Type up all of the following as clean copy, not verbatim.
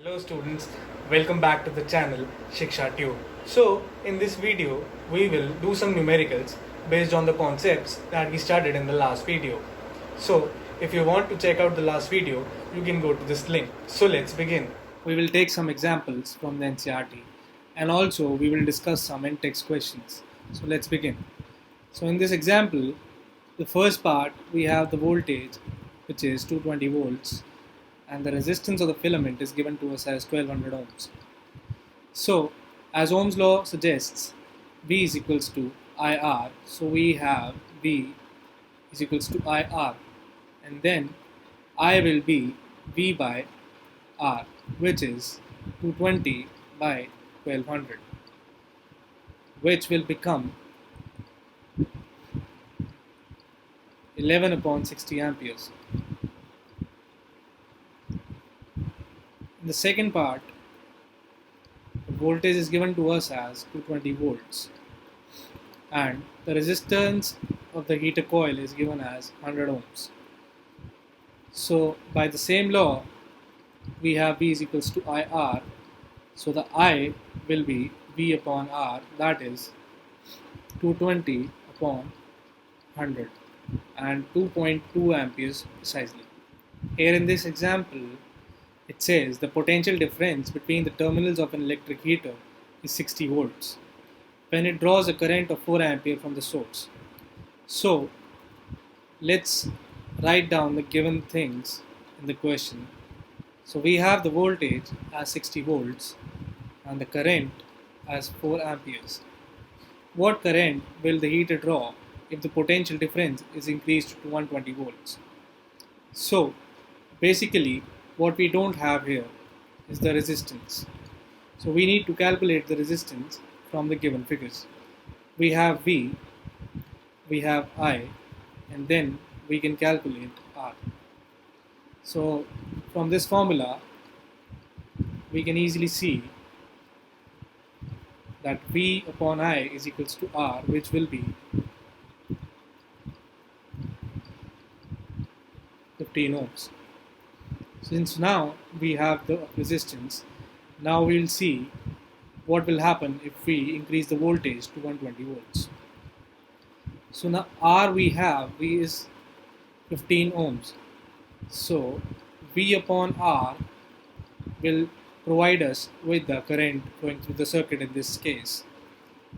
Hello students, welcome back to the channel Shiksha Tube. So in this video we will do some numericals based on the concepts that we started in the last video. So if you want to check out the last video you can go to this link. So let's begin. We will take some examples from the NCERT and also we will discuss some InText questions. So let's begin. So in this example, the first part we have the voltage which is 220 volts and the resistance of the filament is given to us as 1200 ohms. So as Ohm's law suggests, V is equals to IR. So we have V is equals to IR, and then I will be V by R, which is 220 by 1200, which will become 11 upon 60 amperes. In the second part, the voltage is given to us as 220 volts and the resistance of the heater coil is given as 100 ohms. So by the same law, we have V is equals to IR. So the I will be V upon R, that is 220 upon 100 and 2.2 amperes precisely. Here in this example, it says the potential difference between the terminals of an electric heater is 60 volts when it draws a current of 4 ampere from the source. So let's write down the given things in the question. So we have the voltage as 60 volts and the current as 4 amperes. What current will the heater draw if the potential difference is increased to 120 volts? So basically what we don't have here is the resistance. So we need to calculate the resistance from the given figures. We have V, we have I, and then we can calculate R. So from this formula, we can easily see that V upon I is equals to R, which will be 15 ohms. Since now we have the resistance, now we will see what will happen if we increase the voltage to 120 volts. So now R we have, V is 15 ohms. So V upon R will provide us with the current flowing through the circuit in this case.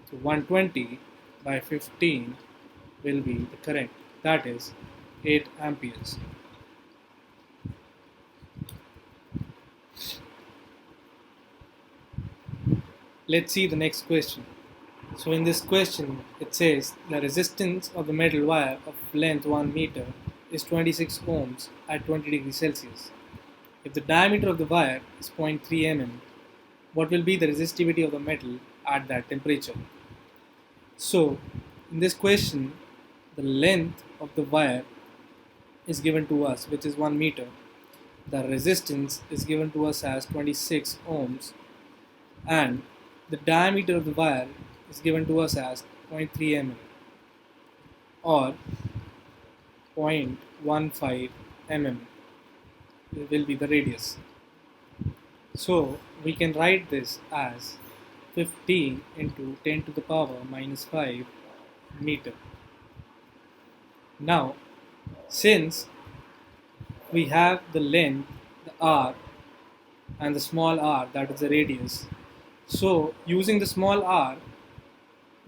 So 120 by 15 will be the current, that is 8 amperes. Let's see the next question. So in this question, it says the resistance of the metal wire of length 1 meter is 26 ohms at 20 degrees Celsius. If the diameter of the wire is 0.3 mm, what will be the resistivity of the metal at that temperature? So in this question, the length of the wire is given to us, which is 1 meter. The resistance is given to us as 26 ohms, and the diameter of the wire is given to us as 0.3 mm or 0.15 mm will be the radius. So we can write this as 15 into 10 to the power minus 5 meter. Now since we have the length, the r, and the small r, that is the radius, so using the small r,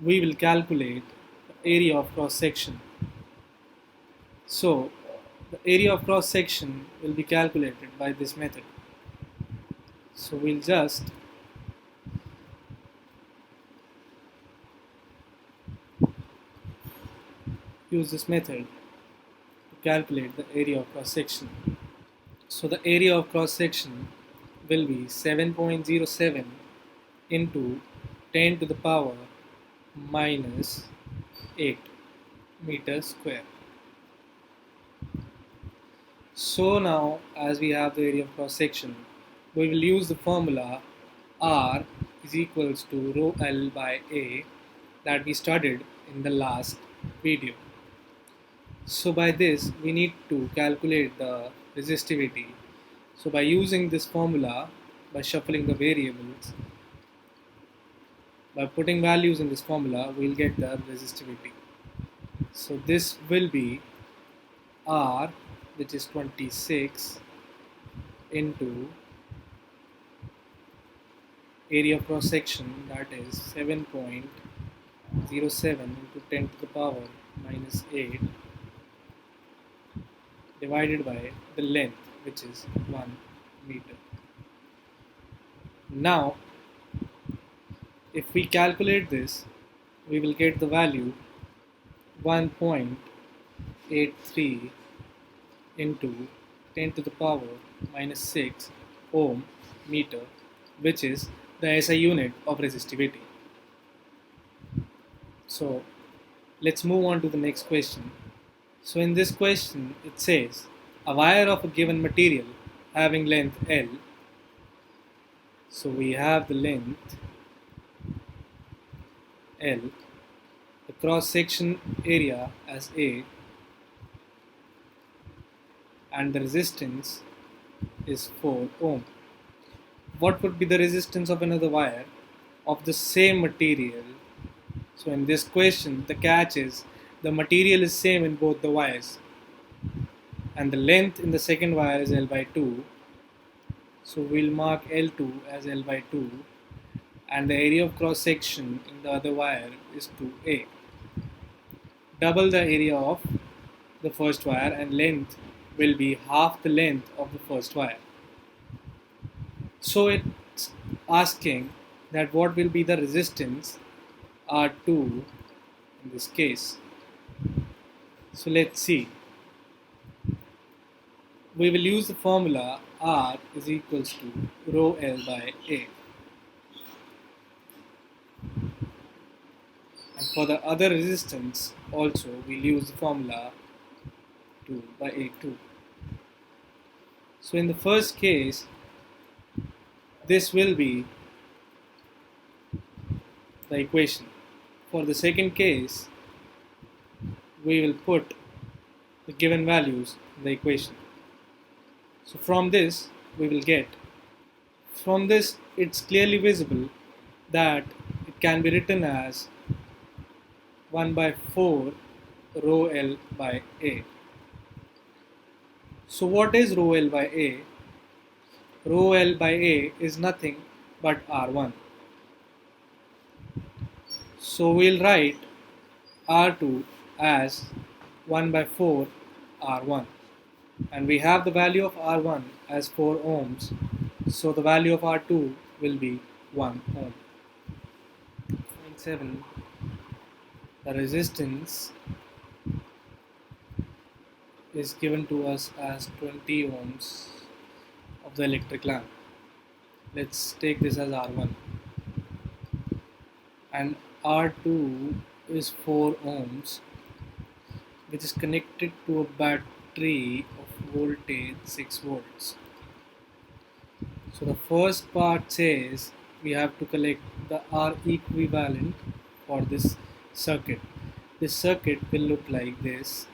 we will calculate the area of cross section. So the area of cross section will be calculated by this method. So we'll just use this method to calculate the area of cross section. So the area of cross section will be 7.07 into 10 to the power minus 8 meters square. So now as we have the area of cross section, we will use the formula R is equals to rho L by A that we studied in the last video. So by this we need to calculate the resistivity. So by using this formula, by shuffling the variables. By putting values in this formula, we'll get the resistivity. So this will be R, which is 26, into area of cross section, that is 7.07 into 10 to the power minus 8, divided by the length, which is 1 meter. Now, if we calculate this, we will get the value 1.83 into 10 to the power minus 6 ohm meter, which is the SI unit of resistivity. So let's move on to the next question. So in this question, it says a wire of a given material having length L. So we have the length L, the cross section area as A, and the resistance is 4 ohm. What would be the resistance of another wire of the same material? So in this question, the catch is the material is same in both the wires, and the length in the second wire is L by 2. So we'll mark L2 as L by 2, and the area of cross section in the other wire is 2A. Double the area of the first wire, and length will be half the length of the first wire. So it's asking that what will be the resistance R2 in this case. So let's see. We will use the formula R is equals to rho L by A. And for the other resistance also we'll use the formula 2 by A2. So in the first case, this will be the equation. For the second case, we will put the given values in the equation. So from this, we will get, from this it's clearly visible that it can be written as 1 by 4 rho L by A. So what is rho L by A? Rho L by A is nothing but R1. So we'll write R2 as 1 by 4 R1, and we have the value of R1 as 4 ohms, so the value of R2 will be 1 ohm. Point 7. The resistance is given to us as 20 ohms of the electric lamp. Let's take this as R1, and R2 is 4 ohms, which is connected to a battery of voltage 6 volts. So the first part says we have to collect the R equivalent for this circuit. This circuit will look like this.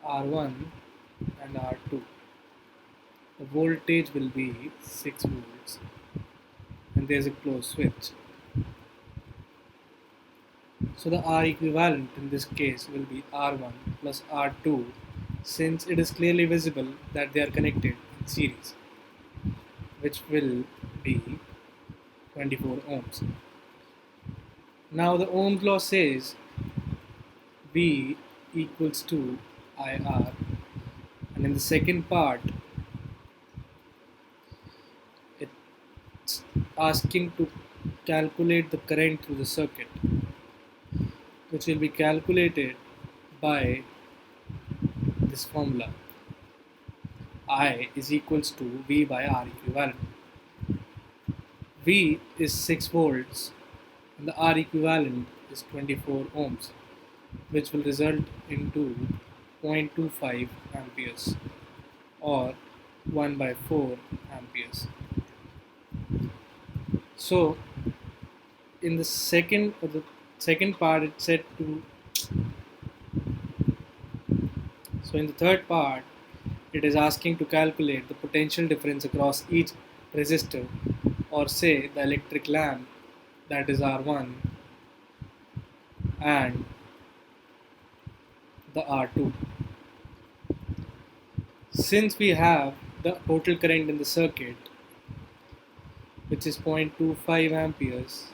R1 and R2. The voltage will be 6 volts, and there's a closed switch. So the R equivalent in this case will be R1 plus R2, since it is clearly visible that they are connected in series, which will be 24 ohms. Now the Ohm's law says V equals to IR, and in the second part it's asking to calculate the current through the circuit, which will be calculated by this formula. I is equals to V by R equivalent. V is 6 volts and the R equivalent is 24 ohms, which will result into 0.25 amperes or 1 by 4 amperes. So in the second or the Second part it's said to, so in the third part it is asking to calculate the potential difference across each resistor, or say the electric lamp, that is R1, and the R2. Since we have the total current in the circuit, which is 0.25 amperes,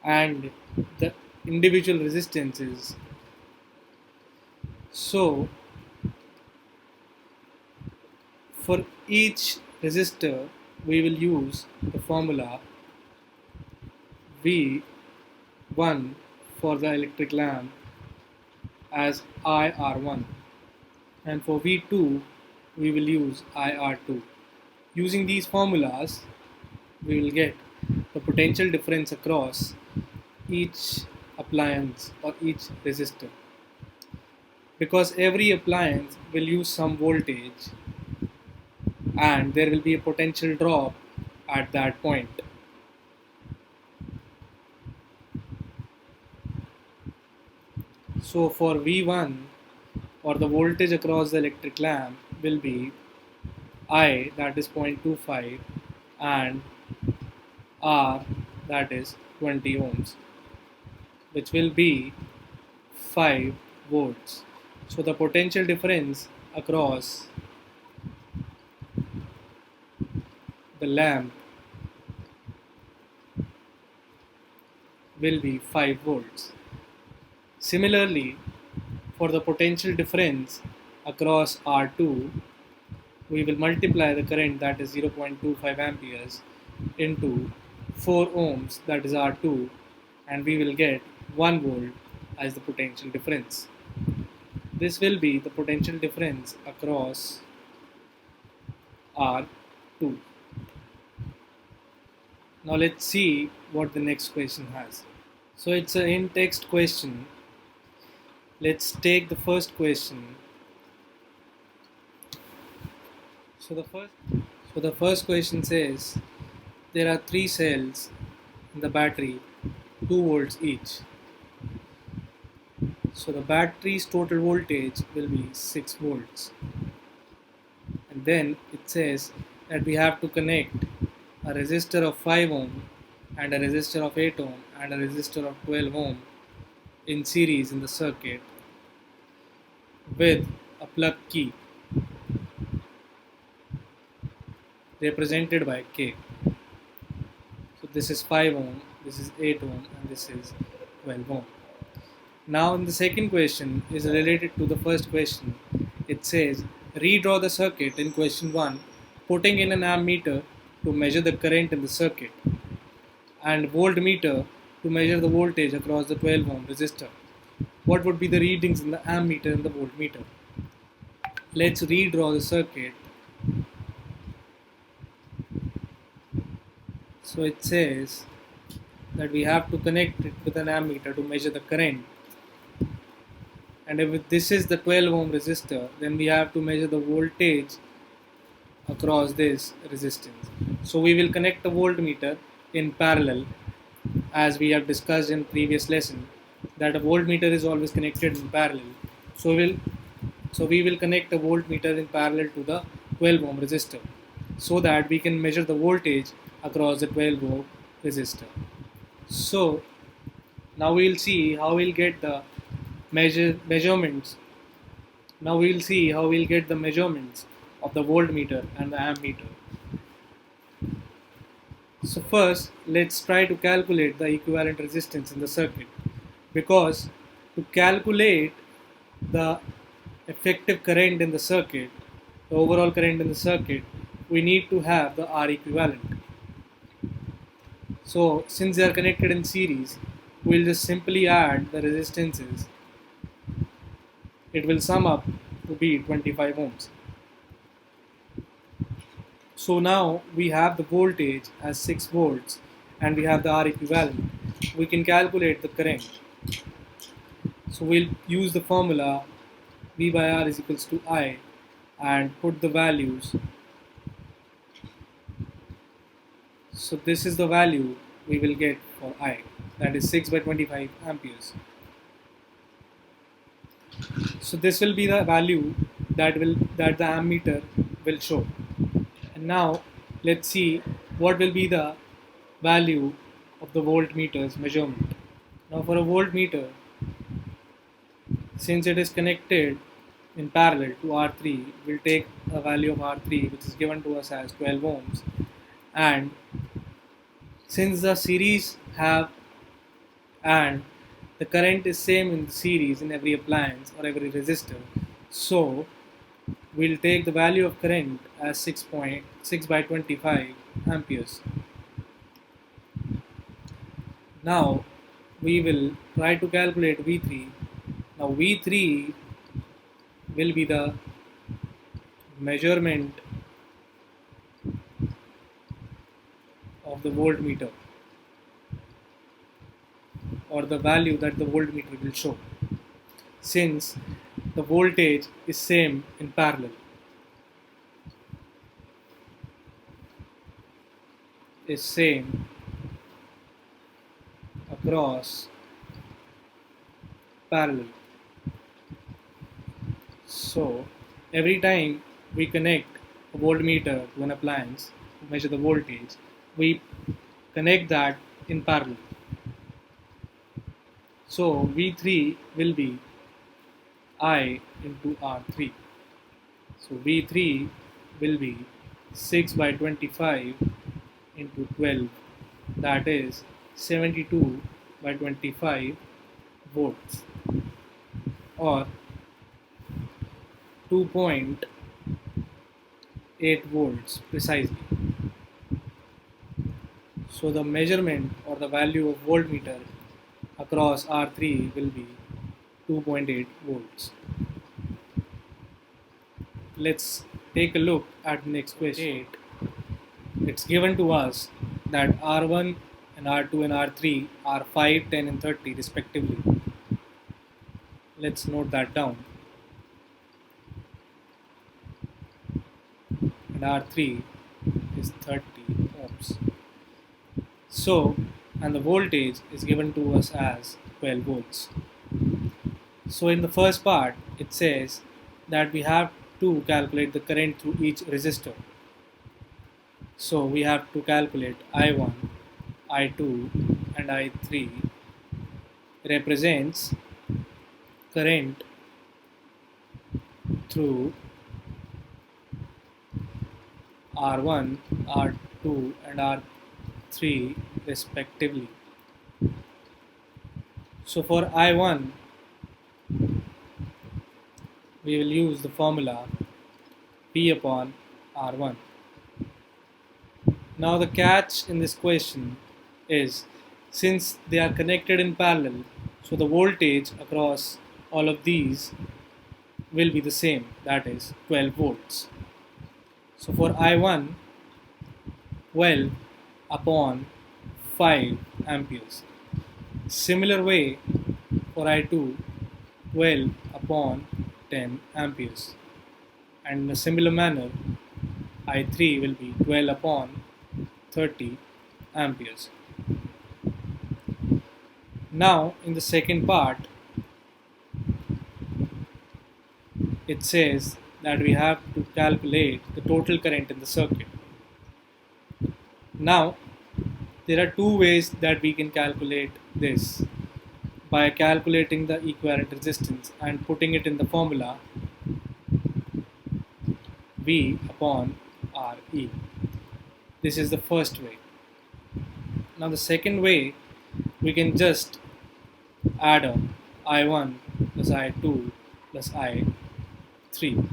and the individual resistances, so for each resistor we will use the formula V1 for the electric lamp as IR1, and for V2 we will use IR2. Using these formulas we will get the potential difference across each appliance or each resistor, because every appliance will use some voltage and there will be a potential drop at that point. So for V1, or the voltage across the electric lamp, will be I, that is 0.25, and R, that is 20 ohms, which will be 5 volts. So the potential difference across the lamp will be 5 volts. Similarly, for the potential difference across R2, we will multiply the current, that is 0.25 amperes, into 4 ohms, that is R2, and we will get 1 volt as the potential difference. This will be the potential difference across R2. Now let's see what the next question has. So it's an in-text question. Let's take the first question. So the first question says there are 3 cells in the battery, 2 volts each. So the battery's total voltage will be 6 volts. And then it says that we have to connect a resistor of 5 ohm and a resistor of 8 ohm and a resistor of 12 ohm in series in the circuit with a plug key represented by K. So this is 5 ohm, this is 8 ohm, and this is 12 ohm. Now in the second question is related to the first question. It says redraw the circuit in question 1, putting in an ammeter to measure the current in the circuit and voltmeter to measure the voltage across the 12 ohm resistor. What would be the readings in the ammeter and the voltmeter? Let's redraw the circuit. So it says that we have to connect it with an ammeter to measure the current, and if this is the 12 ohm resistor, then we have to measure the voltage across this resistance. So we will connect a voltmeter in parallel, as we have discussed in previous lesson that a voltmeter is always connected in parallel. So we will connect a voltmeter in parallel to the 12 ohm resistor so that we can measure the voltage across the 12 ohm resistor. So now we'll see how we'll get the measurements. Now we'll see how we'll get the measurements of the voltmeter and the ammeter. So first, let's try to calculate the equivalent resistance in the circuit, because to calculate the effective current in the circuit, the overall current in the circuit, we need to have the R equivalent. So since they are connected in series, we'll just simply add the resistances. It will sum up to be 25 ohms. So now we have the voltage as 6 volts and we have the R equivalent. We can calculate the current. So we'll use the formula V by R is equals to I and put the values. So this is the value we will get for I. that is 6 by 25 amperes. So this will be the value that the ammeter will show. And now let's see what will be the value of the voltmeter's measurement. Now for a voltmeter, since it is connected in parallel to R3, we'll take a value of R3 which is given to us as 12 ohms, and since the series have and the current is same in the series in every appliance or every resistor, so we'll take the value of current as 6.6 by 25 amperes. Now we will try to calculate V3. Now V3 will be the measurement of the voltmeter, or the value that the voltmeter will show, since the voltage is same in parallel, is same across parallel. So every time we connect a voltmeter to an appliance to measure the voltage, we connect that in parallel. So V3 will be I into R3. So V3 will be 6 by 25 into 12, that is 72 by 25 volts, or 2.8 volts precisely. So the measurement or the value of voltmeter across R3 will be 2.8 volts. Let's take a look at the next question. It's given to us that R1 and R2 and R3 are 5, 10 and 30 respectively. Let's note that down. And R3 is 30 ohms. So, and the voltage is given to us as 12 volts. So in the first part, it says that we have to calculate the current through each resistor. So we have to calculate I1, I2 and I3 represents current through R1, R2 and R3 respectively. So for I1, we will use the formula P upon R1. Now the catch in this question is, since they are connected in parallel, so the voltage across all of these will be the same, that is 12 volts. So for I1, 12 upon 5 amperes. Similar way for I2, 12 upon 10 amperes. And in a similar manner, I3 will be 12 upon 30 amperes. Now in the second part, it says that we have to calculate the total current in the circuit. Now there are two ways that we can calculate this: by calculating the equivalent resistance and putting it in the formula V upon Re. This is the first way. Now the second way, we can just add up I1 plus I2 plus I3.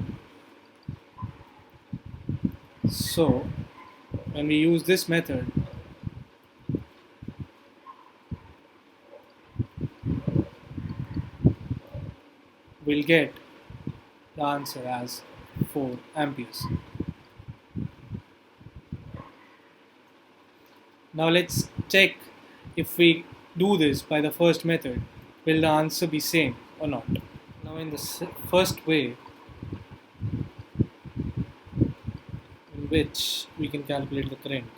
So when we use this method, we'll get the answer as 4 amperes. Now let's check if we do this by the first method, will the answer be same or not. Now in the first way, in which we can calculate the current,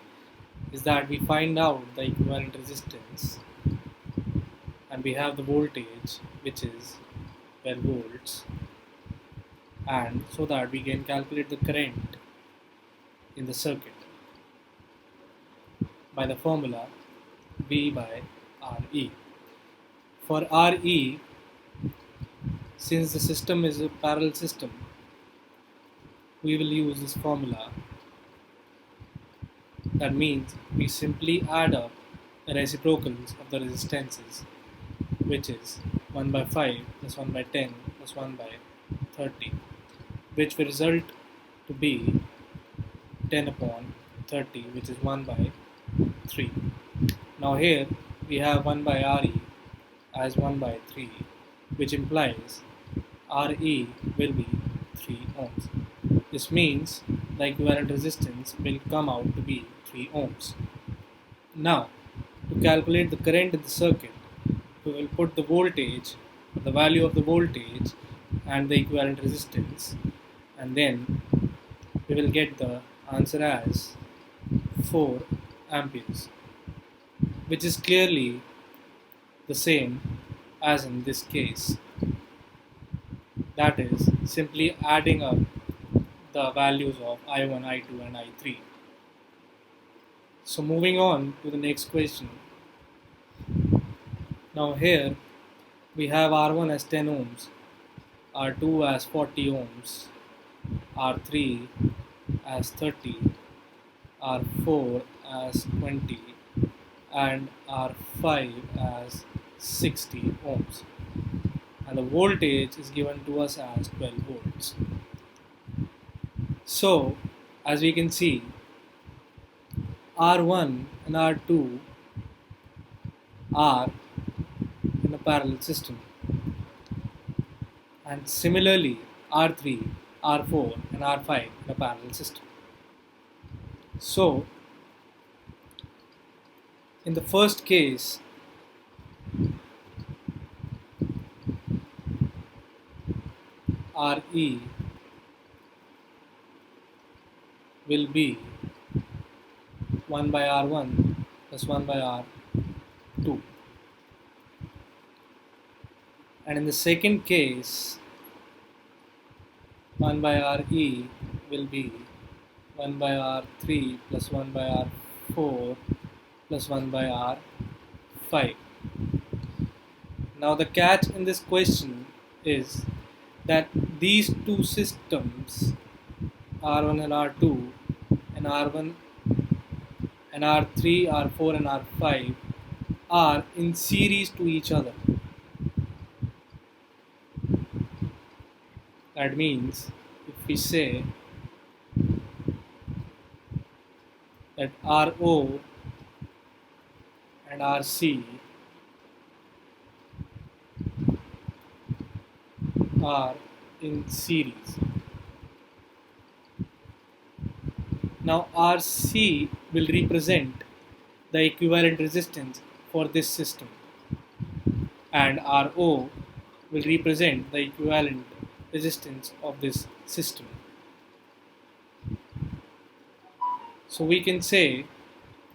is that we find out the equivalent resistance and we have the voltage which is 12 volts, and so that we can calculate the current in the circuit by the formula V by Re. For Re, since the system is a parallel system, we will use this formula. That means we simply add up the reciprocals of the resistances, which is 1 by 5 plus 1 by 10 plus 1 by 30, which will result to be 10 upon 30, which is 1 by 3. Now here we have 1 by Re as 1 by 3, which implies Re will be 3 ohms. This means the equivalent resistance will come out to be 3 ohms. Now, to calculate the current in the circuit, we will put the voltage, the value of the voltage and the equivalent resistance, and then we will get the answer as 4 amperes, which is clearly the same as in this case. That is simply adding up the values of I1, I2 and I3. So moving on to the next question. Now here we have R1 as 10 ohms, R2 as 40 ohms, R3 as 30, R4 as 20 and R5 as 60 ohms, and the voltage is given to us as 12 volts. So as we can see, R1 and R2 are in a parallel system, and similarly R3, R4 and R5 in a parallel system. So in the first case, Re will be 1 by R1 plus 1 by R2, and in the second case 1 by Re will be 1 by R3 plus 1 by R4 plus 1 by R5. Now the catch in this question is that these two systems, R1 and R2 and R1 and R3, R4 and R5 are in series to each other. That means if we say that RO and RC are in series. Now RC will represent the equivalent resistance for this system, and RO will represent the equivalent resistance of this system. So we can say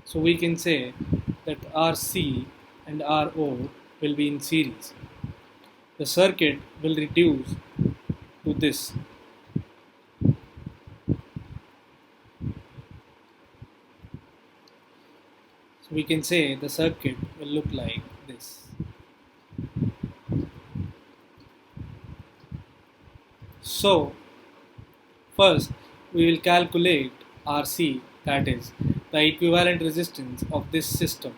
that RC and RO will be in series. The circuit will reduce to this. So we can say the circuit will look like this. So first we will calculate RC, that is the equivalent resistance of this system,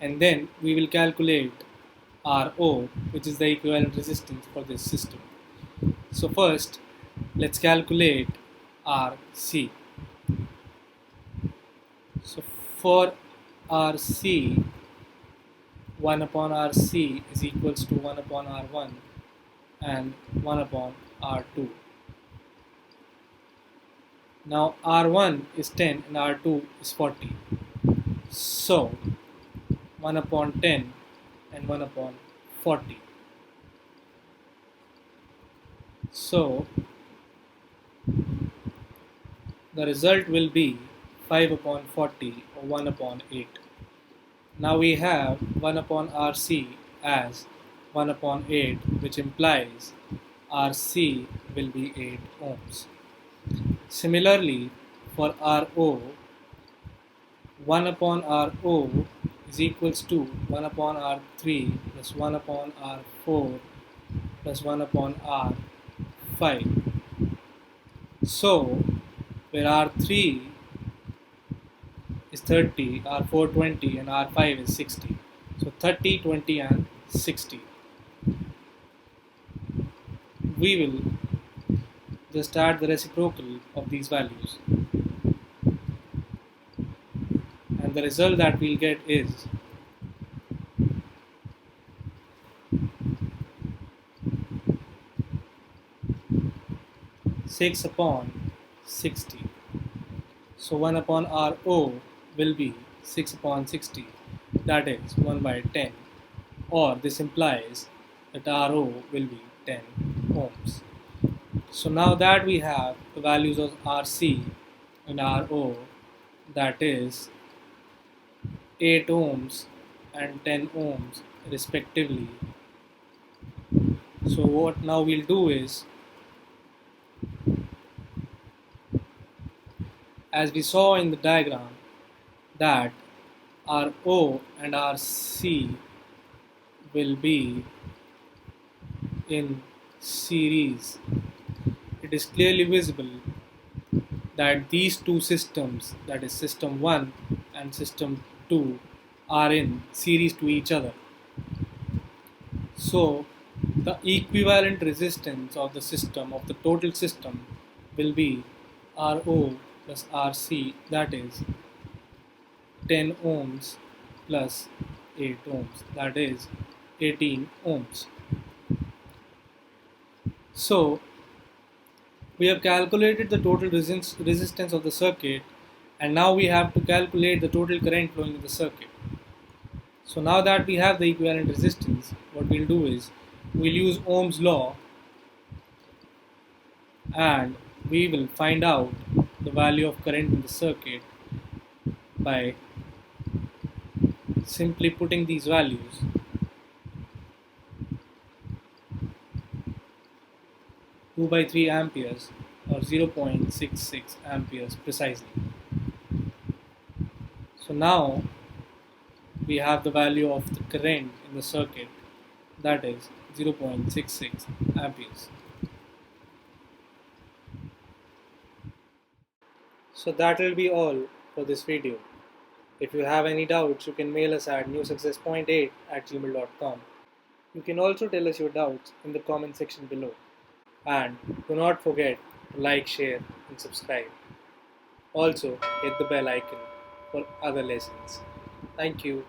and then we will calculate RO, which is the equivalent resistance for this system. So first let's calculate RC. So for RC, 1 upon RC is equals to 1 upon R1 and 1 upon R2. Now R1 is 10 and R2 is 40. So 1 upon 10 and 1 upon 40. So the result will be 5 upon 40 or 1 upon 8. Now we have 1 upon RC as 1 upon 8, which implies RC will be 8 ohms. Similarly, for RO, 1 upon RO is equals to 1 upon R3 plus 1 upon R4 plus 1 upon R5. So, where R3 is 30, R4 20 and R5 is 60. So 30, 20 and 60. We will just add the reciprocal of these values, and the result that we'll get is 6 upon 60. So 1 upon RO will be 6 upon 60, that is 1 by 10, or this implies that RO will be 10 ohms. So now that we have the values of RC and RO, that is 8 ohms and 10 ohms respectively. So what now we'll do is, as we saw in the diagram, that RO and RC will be in series. It is clearly visible that these two systems, that is system 1 and system 2, are in series to each other. So the equivalent resistance of the system, of the total system, will be RO plus RC, that is 10 ohms plus 8 ohms, that is 18 ohms. So we have calculated the total resistance of the circuit, and now we have to calculate the total current flowing in the circuit. So now that we have the equivalent resistance, what we'll do is we'll use Ohm's law, and we will find out the value of current in the circuit by simply putting these values. 2 by 3 amperes or 0.66 amperes precisely. So now we have the value of the current in the circuit, that is 0.66 amperes. So that will be all for this video. If you have any doubts, you can mail us at newsuccess.8@gmail.com. You can also tell us your doubts in the comment section below. And do not forget to like, share, and subscribe. Also, hit the bell icon for other lessons. Thank you.